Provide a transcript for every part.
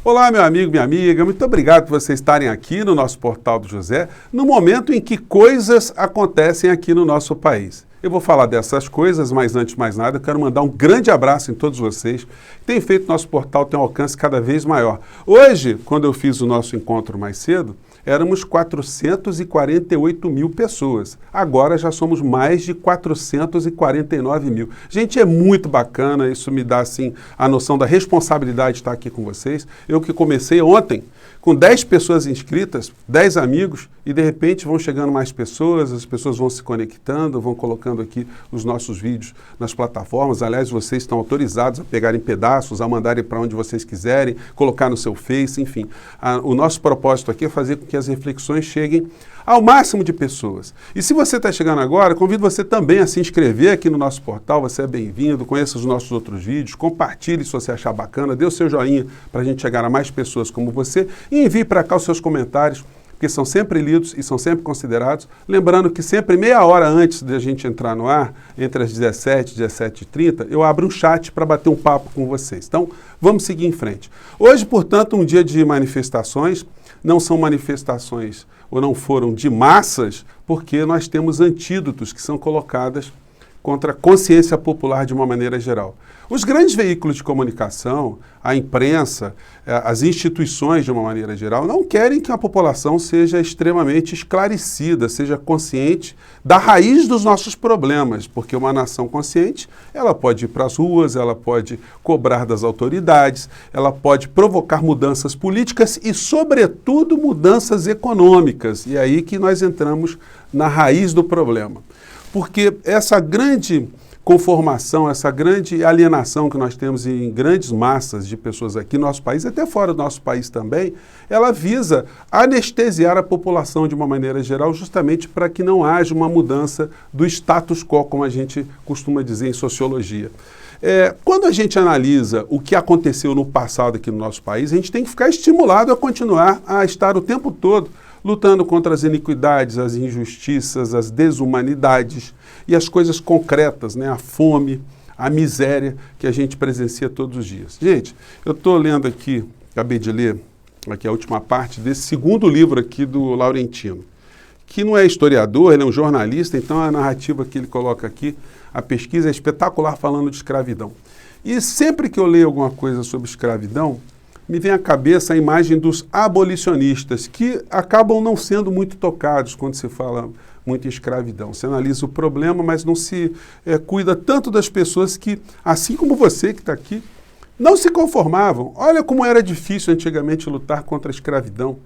Olá, meu amigo, minha amiga, muito obrigado por vocês estarem aqui no nosso Portal do José, no momento em que coisas acontecem aqui no nosso país. Eu vou falar dessas coisas, mas antes de mais nada, eu quero mandar um grande abraço em todos vocês, que têm feito nosso portal ter um alcance cada vez maior. Hoje, quando eu fiz o nosso encontro mais cedo, éramos 448 mil pessoas. Agora já somos mais de 449 mil. Gente, é muito bacana, isso me dá assim a noção da responsabilidade de estar aqui com vocês. Eu que comecei ontem com 10 pessoas inscritas, 10 amigos, e de repente vão chegando mais pessoas, as pessoas vão se conectando, vão colocando aqui os nossos vídeos nas plataformas. Aliás, vocês estão autorizados a pegarem pedaços, a mandarem para onde vocês quiserem, colocar no seu Face, enfim. O nosso propósito aqui é fazer com que as reflexões cheguem ao máximo de pessoas. E se você está chegando agora, convido você também a se inscrever aqui no nosso portal, você é bem-vindo, conheça os nossos outros vídeos, compartilhe se você achar bacana, dê o seu joinha para a gente chegar a mais pessoas como você e envie para cá os seus comentários, porque são sempre lidos e são sempre considerados. Lembrando que sempre meia hora antes de a gente entrar no ar, entre as 17 e 17h30, eu abro um chat para bater um papo com vocês. Então, vamos seguir em frente. Hoje, portanto, um dia de manifestações, não são manifestações ou não foram de massas, porque nós temos antídotos que são colocados contra a consciência popular de uma maneira geral. Os grandes veículos de comunicação, a imprensa, as instituições de uma maneira geral, não querem que a população seja extremamente esclarecida, seja consciente da raiz dos nossos problemas, porque uma nação consciente, ela pode ir para as ruas, ela pode cobrar das autoridades, ela pode provocar mudanças políticas e, sobretudo, mudanças econômicas. E é aí que nós entramos na raiz do problema. Porque essa grande conformação, essa grande alienação que nós temos em grandes massas de pessoas aqui no nosso país, até fora do nosso país também, ela visa anestesiar a população de uma maneira geral, justamente para que não haja uma mudança do status quo, como a gente costuma dizer em sociologia. Quando a gente analisa o que aconteceu no passado aqui no nosso país, a gente tem que ficar estimulado a continuar a estar o tempo todo lutando contra as iniquidades, as injustiças, as desumanidades e as coisas concretas, né? A fome, a miséria que a gente presencia todos os dias. Gente, eu estou lendo aqui, acabei de ler aqui a última parte desse segundo livro aqui do Laurentino, que não é historiador, ele é um jornalista, então a narrativa que ele coloca aqui, a pesquisa é espetacular falando de escravidão. E sempre que eu leio alguma coisa sobre escravidão, me vem à cabeça a imagem dos abolicionistas, que acabam não sendo muito tocados quando se fala muito em escravidão. Se analisa o problema, mas não se cuida tanto das pessoas que, assim como você que está aqui, não se conformavam. Olha como era difícil antigamente lutar contra a escravidão.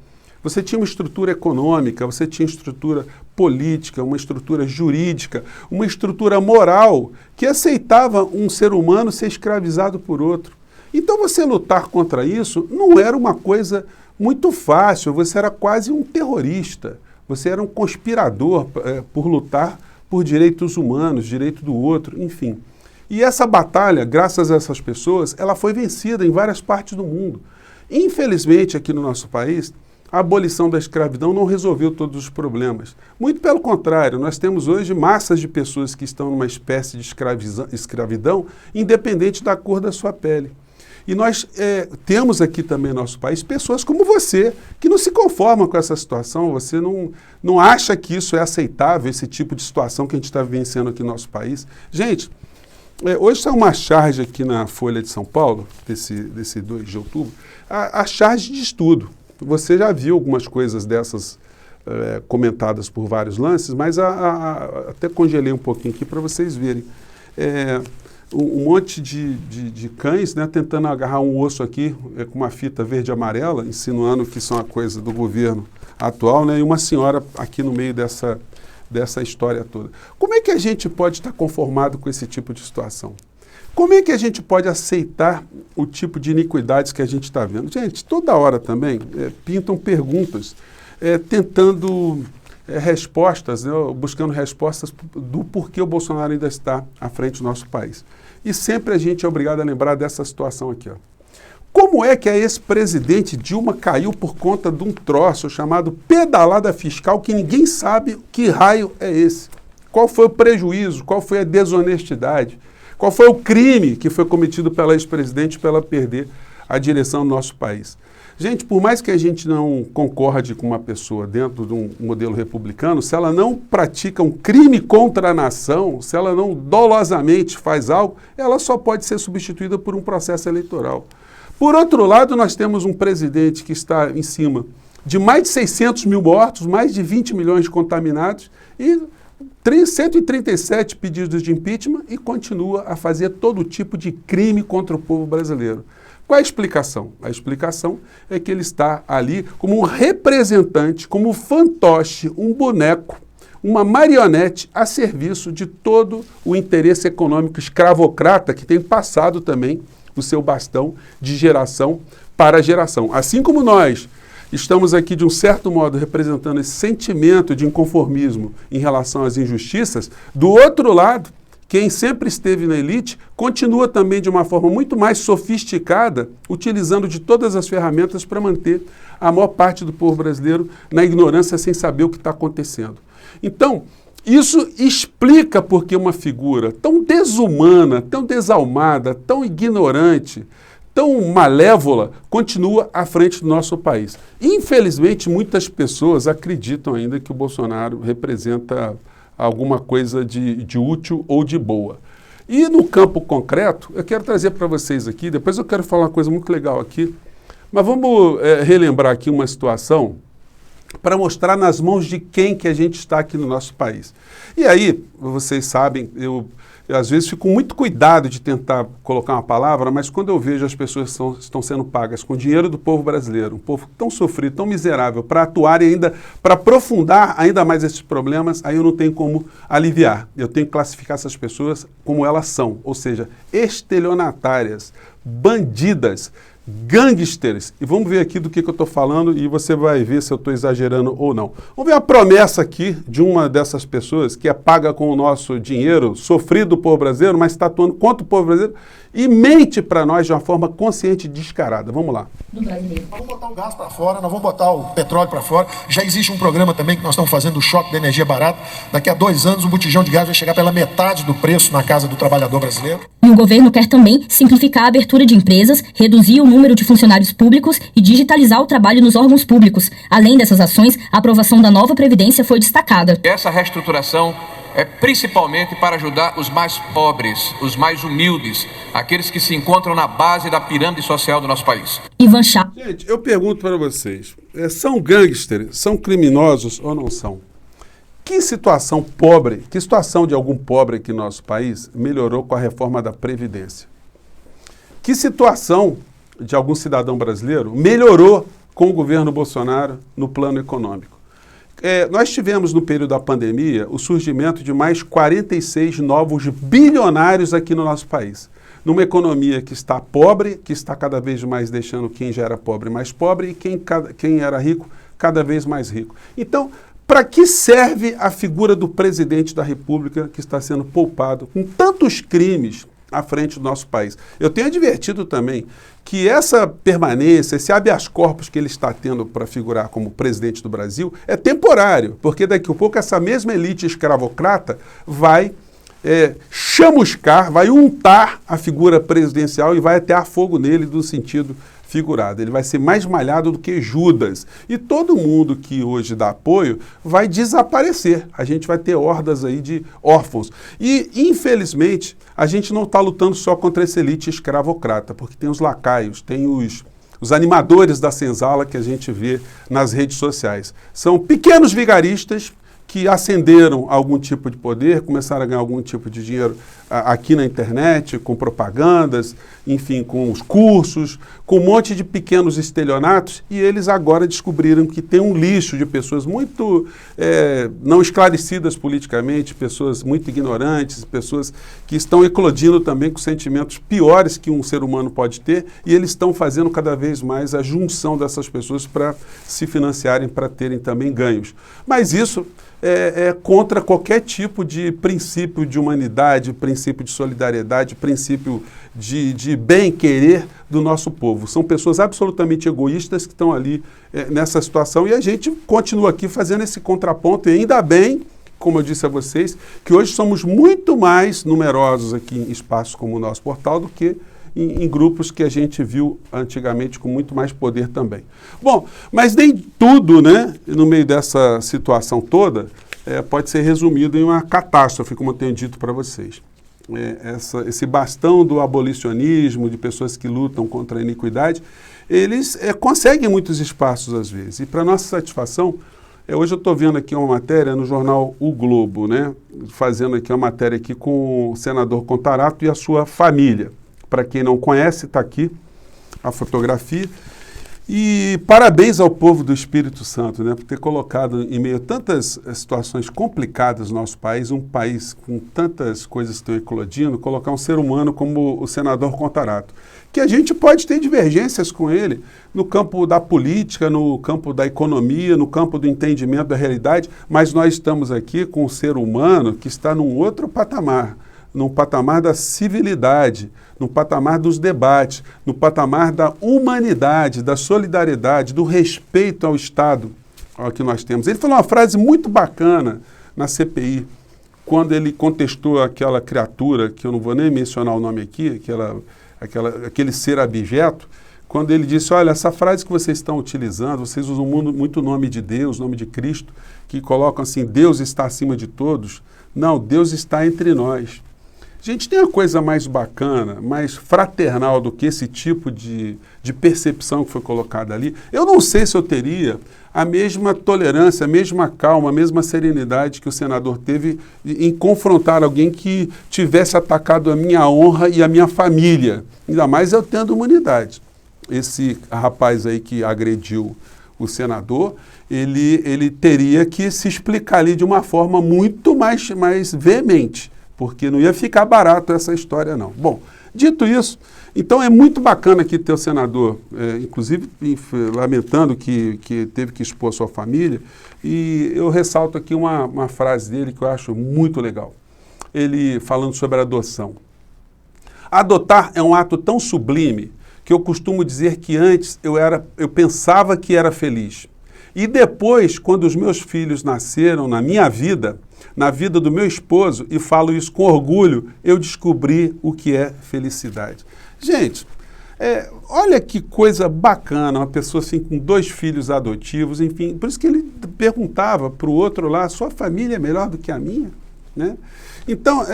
Você tinha uma estrutura econômica, você tinha estrutura política, uma estrutura jurídica, uma estrutura moral que aceitava um ser humano ser escravizado por outro. Então você lutar contra isso não era uma coisa muito fácil, você era quase um terrorista, você era um conspirador por lutar por direitos humanos, direito do outro, enfim. E essa batalha, graças a essas pessoas, ela foi vencida em várias partes do mundo. Infelizmente, aqui no nosso país, a abolição da escravidão não resolveu todos os problemas. Muito pelo contrário, nós temos hoje massas de pessoas que estão numa espécie de escravidão, independente da cor da sua pele. E nós temos aqui também no nosso país pessoas como você, que não se conformam com essa situação, você não acha que isso é aceitável, esse tipo de situação que a gente está vivenciando aqui no nosso país. Gente, hoje saiu uma charge aqui na Folha de São Paulo, desse 2 de outubro, a charge de estudo. Você já viu algumas coisas dessas comentadas por vários lances, mas até congelei um pouquinho aqui para vocês verem. Um monte de cães, né, tentando agarrar um osso aqui com uma fita verde e amarela, insinuando que isso é uma coisa do governo atual, né, e uma senhora aqui no meio dessa história toda. Como é que a gente pode estar conformado com esse tipo de situação? Como é que a gente pode aceitar o tipo de iniquidades que a gente está vendo? Gente, toda hora também pintam perguntas, tentando respostas, né, buscando respostas do porquê o Bolsonaro ainda está à frente do nosso país. E sempre a gente é obrigado a lembrar dessa situação aqui. Ó. Como é que a ex-presidente Dilma caiu por conta de um troço chamado pedalada fiscal que ninguém sabe que raio é esse? Qual foi o prejuízo? Qual foi a desonestidade? Qual foi o crime que foi cometido pela ex-presidente para ela perder a direção do nosso país. Gente, por mais que a gente não concorde com uma pessoa dentro de um modelo republicano, se ela não pratica um crime contra a nação, se ela não dolosamente faz algo, ela só pode ser substituída por um processo eleitoral. Por outro lado, nós temos um presidente que está em cima de mais de 600 mil mortos, mais de 20 milhões de contaminados e 137 pedidos de impeachment e continua a fazer todo tipo de crime contra o povo brasileiro. Qual é a explicação? A explicação é que ele está ali como um representante, como um fantoche, um boneco, uma marionete a serviço de todo o interesse econômico escravocrata que tem passado também o seu bastão de geração para geração. Assim como nós estamos aqui, de um certo modo, representando esse sentimento de inconformismo em relação às injustiças, do outro lado, quem sempre esteve na elite continua também de uma forma muito mais sofisticada, utilizando de todas as ferramentas para manter a maior parte do povo brasileiro na ignorância, sem saber o que está acontecendo. Então, isso explica porque uma figura tão desumana, tão desalmada, tão ignorante, tão malévola, continua à frente do nosso país. Infelizmente, muitas pessoas acreditam ainda que o Bolsonaro representa alguma coisa de útil ou de boa. E no campo concreto, eu quero trazer para vocês aqui, depois eu quero falar uma coisa muito legal aqui, mas vamos relembrar aqui uma situação para mostrar nas mãos de quem que a gente está aqui no nosso país. E aí, vocês sabem, eu às vezes fico com muito cuidado de tentar colocar uma palavra, mas quando eu vejo as pessoas que estão sendo pagas com dinheiro do povo brasileiro, um povo tão sofrido, tão miserável, para atuar e ainda, para aprofundar ainda mais esses problemas, aí eu não tenho como aliviar. Eu tenho que classificar essas pessoas como elas são, ou seja, estelionatárias, bandidas, gangsters. E vamos ver aqui do que eu estou falando e você vai ver se eu estou exagerando ou não. Vamos ver a promessa aqui de uma dessas pessoas que é paga com o nosso dinheiro, sofrido do povo brasileiro, mas está atuando contra o povo brasileiro e mente para nós de uma forma consciente e descarada. Vamos lá. Nós vamos botar o gás para fora, nós vamos botar o petróleo para fora. Já existe um programa também que nós estamos fazendo, o choque da energia barata. Daqui a 2 anos o botijão de gás vai chegar pela metade do preço na casa do trabalhador brasileiro. E o governo quer também simplificar a abertura de empresas, reduzir o número de funcionários públicos e digitalizar o trabalho nos órgãos públicos. Além dessas ações, a aprovação da nova Previdência foi destacada. Essa reestruturação é principalmente para ajudar os mais pobres, os mais humildes, aqueles que se encontram na base da pirâmide social do nosso país. Ivan Chá. Gente, eu pergunto para vocês, são gangsters, são criminosos ou não são? Que situação pobre, que situação de algum pobre aqui no nosso país melhorou com a reforma da Previdência? Que situação de algum cidadão brasileiro melhorou com o governo Bolsonaro no plano econômico? Nós tivemos no período da pandemia o surgimento de mais 46 novos bilionários aqui no nosso país. Numa economia que está pobre, que está cada vez mais deixando quem já era pobre mais pobre e quem era rico cada vez mais rico. Então, para que serve a figura do presidente da República que está sendo poupado com tantos crimes à frente do nosso país? Eu tenho advertido também que essa permanência, esse habeas corpus que ele está tendo para figurar como presidente do Brasil é temporário, porque daqui a pouco essa mesma elite escravocrata vai chamuscar, vai untar a figura presidencial e vai atear fogo nele no sentido figurado. Ele vai ser mais malhado do que Judas. E todo mundo que hoje dá apoio vai desaparecer. A gente vai ter hordas aí de órfãos. E, infelizmente, a gente não está lutando só contra essa elite escravocrata, porque tem os lacaios, tem os animadores da senzala que a gente vê nas redes sociais. São pequenos vigaristas que ascenderam a algum tipo de poder, começaram a ganhar algum tipo de dinheiro aqui na internet, com propagandas, enfim, com os cursos, com um monte de pequenos estelionatos, e eles agora descobriram que tem um lixo de pessoas muito não esclarecidas politicamente, pessoas muito ignorantes, pessoas que estão eclodindo também com sentimentos piores que um ser humano pode ter, e eles estão fazendo cada vez mais a junção dessas pessoas para se financiarem, para terem também ganhos. Mas isso é contra qualquer tipo de princípio de humanidade, princípio de solidariedade, princípio de bem-querer do nosso povo. São pessoas absolutamente egoístas que estão ali nessa situação e a gente continua aqui fazendo esse contraponto e ainda bem, como eu disse a vocês, que hoje somos muito mais numerosos aqui em espaços como o nosso portal do que em grupos que a gente viu antigamente com muito mais poder também. Bom, mas nem tudo, né, no meio dessa situação toda, pode ser resumido em uma catástrofe, como eu tenho dito para vocês. Esse bastão do abolicionismo, de pessoas que lutam contra a iniquidade, eles conseguem muitos espaços às vezes. E para nossa satisfação, hoje eu estou vendo aqui uma matéria no jornal O Globo, né, fazendo aqui uma matéria aqui com o senador Contarato e a sua família. Para quem não conhece, está aqui a fotografia. E parabéns ao povo do Espírito Santo, né, por ter colocado em meio a tantas situações complicadas no nosso país, um país com tantas coisas que estão eclodindo, colocar um ser humano como o senador Contarato, que a gente pode ter divergências com ele no campo da política, no campo da economia, no campo do entendimento da realidade, mas nós estamos aqui com um ser humano que está num outro patamar, num patamar da civilidade, no patamar dos debates, no patamar da humanidade, da solidariedade, do respeito ao Estado que nós temos. Ele falou uma frase muito bacana na CPI, quando ele contestou aquela criatura, que eu não vou nem mencionar o nome aqui, aquele ser abjeto, quando ele disse, olha, essa frase que vocês estão utilizando, vocês usam muito o nome de Deus, o nome de Cristo, que colocam assim, Deus está acima de todos. Não, Deus está entre nós. Gente, tem uma coisa mais bacana, mais fraternal do que esse tipo de percepção que foi colocada ali. Eu não sei se eu teria a mesma tolerância, a mesma calma, a mesma serenidade que o senador teve em confrontar alguém que tivesse atacado a minha honra e a minha família. Ainda mais eu tendo humanidade. Esse rapaz aí que agrediu o senador, ele teria que se explicar ali de uma forma muito mais veemente, porque não ia ficar barato essa história, não. Bom, dito isso, então é muito bacana aqui ter o senador, inclusive lamentando que teve que expor a sua família, e eu ressalto aqui uma frase dele que eu acho muito legal. Ele falando sobre a adoção. Adotar é um ato tão sublime que eu costumo dizer que antes eu pensava que era feliz. E depois, quando os meus filhos nasceram na minha vida, na vida do meu esposo, e falo isso com orgulho, eu descobri o que é felicidade. Gente, olha que coisa bacana, uma pessoa assim com 2 filhos adotivos, enfim, por isso que ele perguntava para o outro lá, sua família é melhor do que a minha? Né? Então,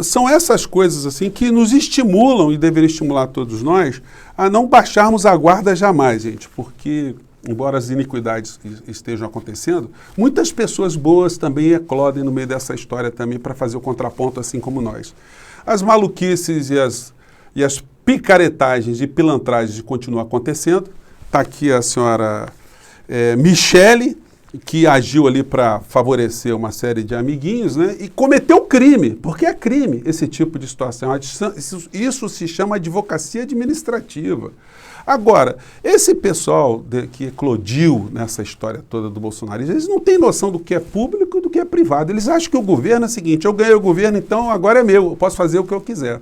são essas coisas assim que nos estimulam, e deveriam estimular todos nós, a não baixarmos a guarda jamais, gente, porque embora as iniquidades estejam acontecendo, muitas pessoas boas também eclodem no meio dessa história também para fazer o contraponto, assim como nós. As maluquices e as picaretagens e pilantragens continuam acontecendo. Está aqui a senhora Michele, que agiu ali para favorecer uma série de amiguinhos, né, e cometeu crime, porque é crime esse tipo de situação. Isso se chama advocacia administrativa. Agora, esse pessoal que eclodiu nessa história toda do bolsonarismo, eles não têm noção do que é público e do que é privado. Eles acham que o governo é o seguinte, eu ganhei o governo, então agora é meu, eu posso fazer o que eu quiser.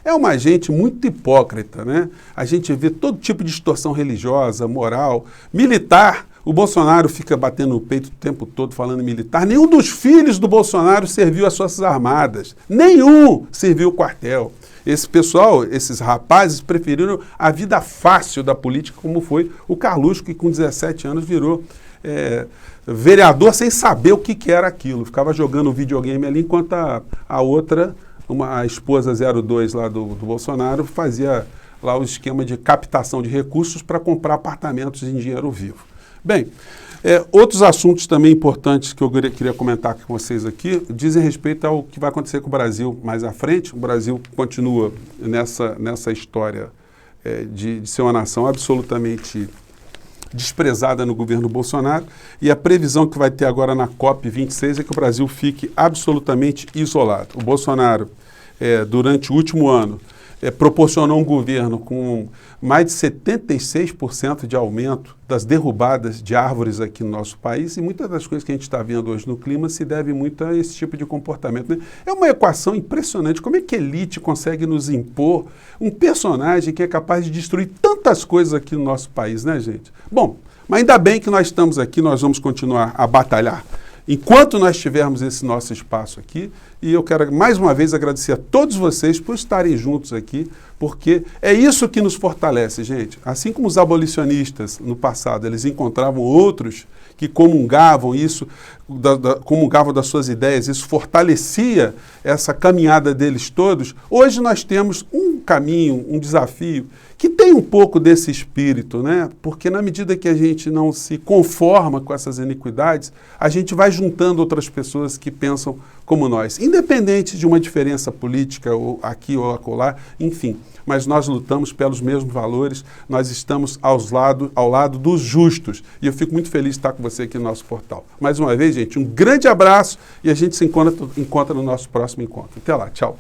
É uma gente muito hipócrita, né? A gente vê todo tipo de distorção religiosa, moral, militar. O Bolsonaro fica batendo no peito o tempo todo falando em militar. Nenhum dos filhos do Bolsonaro serviu às Forças Armadas. Nenhum serviu o quartel. Esse pessoal, esses rapazes, preferiram a vida fácil da política, como foi o Carluxo, que com 17 anos virou vereador sem saber o que era aquilo. Ficava jogando videogame ali, enquanto a outra, a esposa 02 lá do Bolsonaro, fazia lá o esquema de captação de recursos para comprar apartamentos em dinheiro vivo. Bem, outros assuntos também importantes que eu queria comentar com vocês aqui dizem respeito ao que vai acontecer com o Brasil mais à frente. O Brasil continua nessa história de ser uma nação absolutamente desprezada no governo Bolsonaro, e a previsão que vai ter agora na COP26 é que o Brasil fique absolutamente isolado. O Bolsonaro, durante o último ano, proporcionou um governo com mais de 76% de aumento das derrubadas de árvores aqui no nosso país, e muitas das coisas que a gente está vendo hoje no clima se deve muito a esse tipo de comportamento, né? É uma equação impressionante. Como é que a elite consegue nos impor um personagem que é capaz de destruir tantas coisas aqui no nosso país, né, gente? Bom, mas ainda bem que nós estamos aqui, nós vamos continuar a batalhar enquanto nós tivermos esse nosso espaço aqui. E eu quero mais uma vez agradecer a todos vocês por estarem juntos aqui, porque é isso que nos fortalece, gente. Assim como os abolicionistas no passado, eles encontravam outros que comungavam isso, comungavam das suas ideias, isso fortalecia essa caminhada deles todos. Hoje nós temos um caminho, um desafio, que tem um pouco desse espírito, né? Porque na medida que a gente não se conforma com essas iniquidades, a gente vai juntando outras pessoas que pensam como nós, independente de uma diferença política, ou aqui ou acolá, enfim. Mas nós lutamos pelos mesmos valores, nós estamos ao lado dos justos. E eu fico muito feliz de estar com você aqui no nosso portal. Mais uma vez, gente, um grande abraço e a gente se encontra no nosso próximo encontro. Até lá, tchau.